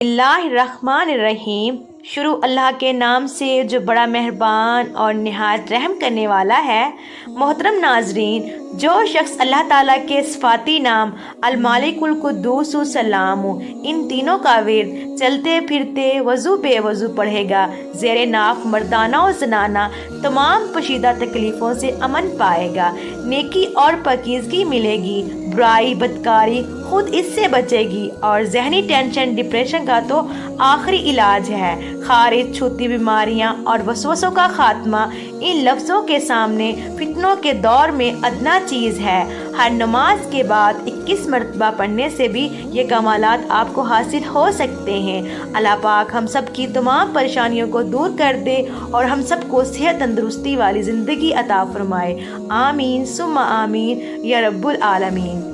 اللہ الرحمن الرحیم، شروع اللہ کے نام سے جو بڑا مہربان اور نہایت رحم کرنے والا ہے۔ محترم ناظرین، جو شخص اللہ تعالیٰ کے صفاتی نام المالک القدوس السلام ان تینوں کا ورد چلتے پھرتے وضو بے وضو پڑھے گا، زیر ناف مردانہ و زنانہ تمام پوشیدہ تکلیفوں سے امن پائے گا، نیکی اور پاکیزگی ملے گی، برائی بدکاری خود اس سے بچے گی، اور ذہنی ٹینشن ڈپریشن کا تو آخری علاج ہے۔ خارج چھوتی بیماریاں اور وسوسوں کا خاتمہ ان لفظوں کے سامنے فتنوں کے دور میں ادنا چیز ہے۔ ہر نماز کے بعد 21 مرتبہ پڑھنے سے بھی یہ کمالات آپ کو حاصل ہو سکتے ہیں۔ اللہ پاک ہم سب کی تمام پریشانیوں کو دور کر دے اور ہم سب کو صحت تندرستی والی زندگی عطا فرمائے۔ آمین ثم آمین یا رب العالمین۔